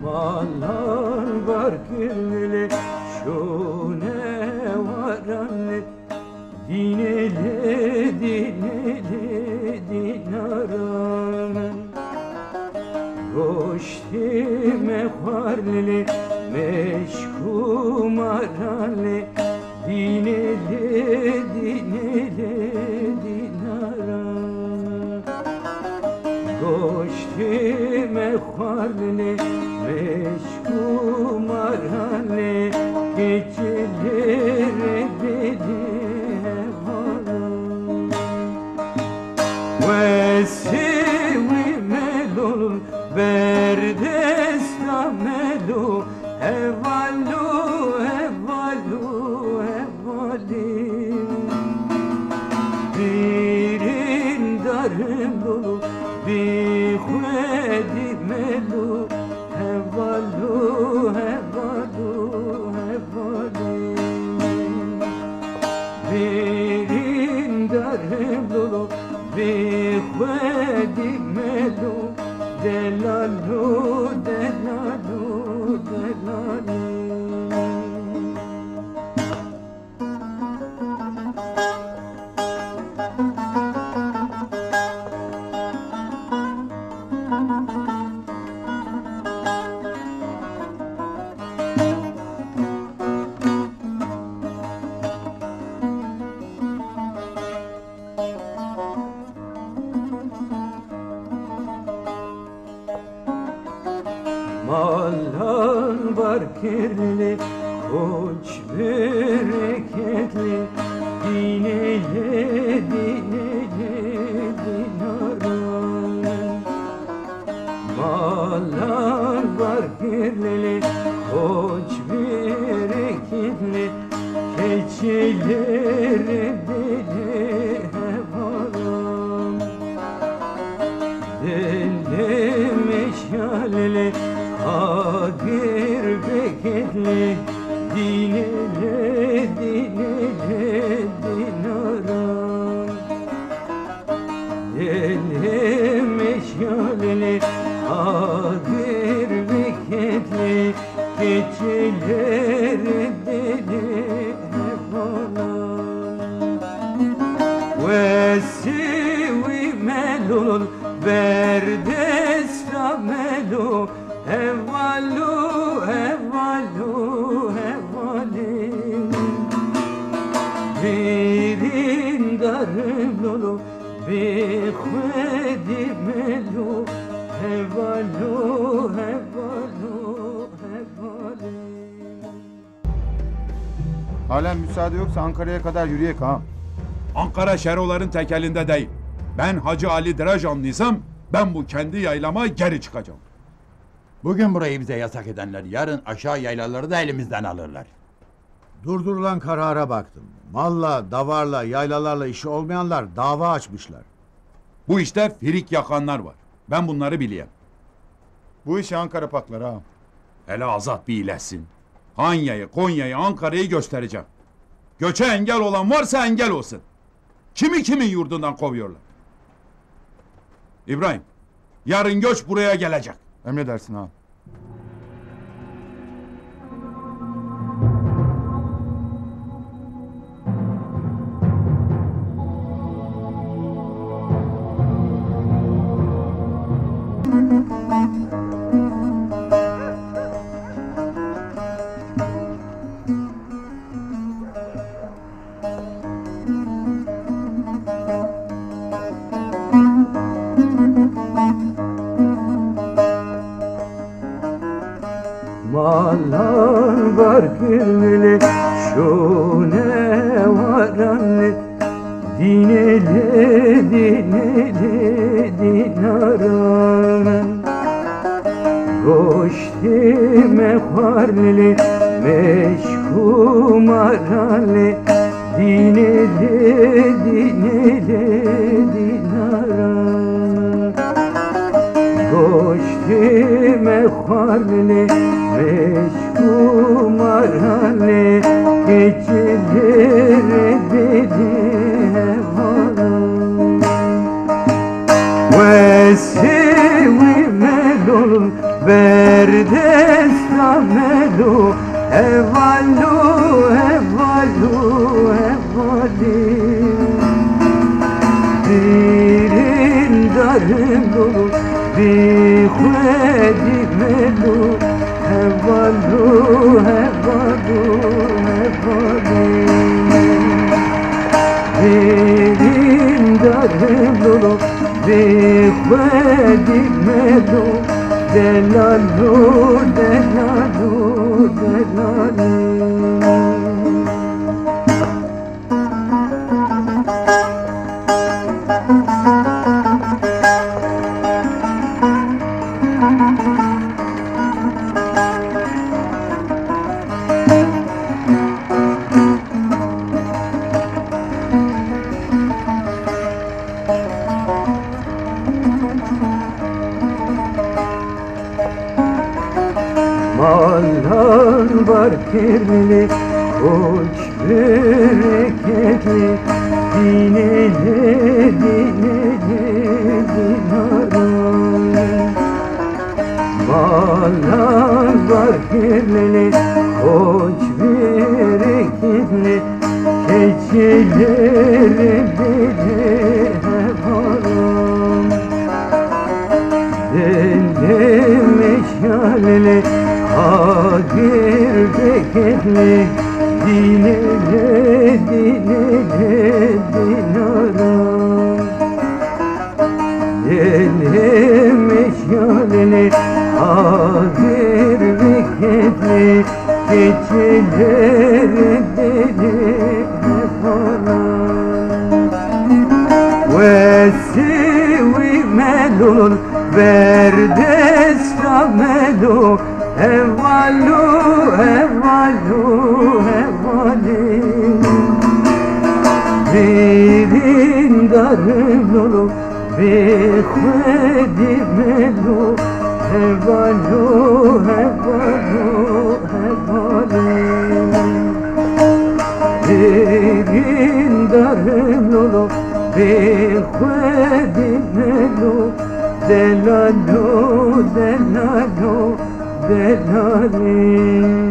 Mallar var kirli şune varanlı dineli dinaranın Goştime harli meşkumarali dineli dinaranın Goştime harli meşkumarali geceleri deli Vesivi melul berdesta melu Evalu Birin darım dolu bir hüvedi melu Evalu Birin darım dolu bir hüvedi melu Delalu Mallar var kirli, koç bereketli Dineye dinaranın Mallar var kirli, koç bereketli Keçileri deli hevalan Deli meşaleli Kadir beketli dinele dinaran Deli meşaleli Kadir beketli Geceleri deli hevalan Vesivi melul berdesta melu Evalu Birin darım dolu bir hüvedi melu Evalu Halen müsaade yoksa Ankara'ya kadar yürüyek ha. Ankara şeroların tekelinde değil. Ben Hacı Ali Drajanlıysam ben bu kendi yaylama geri çıkacağım. Bugün burayı bize yasak edenler yarın aşağı yaylaları da elimizden alırlar. Durdurulan karara baktım. Malla, davarla, yaylalarla işi olmayanlar dava açmışlar. Bu işte firik yakanlar var. Ben bunları bileyim. Bu işi Ankara patlar ha. Hele Azat bir iyileşsin. Hanya'yı, Konya'yı, Ankara'yı göstereceğim. Göçe engel olan varsa engel olsun. Kimi kimin yurdundan kovuyorlar. İbrahim, yarın göç buraya gelecek. Emredersin ha. Mallar var kirli şune varanlı Dineli dinaranın Goştime harli meşkumarali Dineli dinaranın Goştime harli meşkumarali Geceleri deli hevalan Vesivi melul verde stamelu evalu evalu evali dirin darım dolu bir khwedi melu evalu evalu evali dirin darım dolu bir khwedi melu delalu delalu delalu Mallar var kirli, koç bereketli, dinele dinaram. Mallar var kirli, koç bereketli, keçileri bile haram. Deli meşaleli, Agir beketli, dinele dinaram. Deli meşaleli, agir beketli, keçileri deli haram. Vesivi melul, verde stamelu, evalu, evalu, evali birin darım dolu bir khwedi melu evalu, evalu, evali birin darım dolu bir khwedi melu delalu, delalu, delalu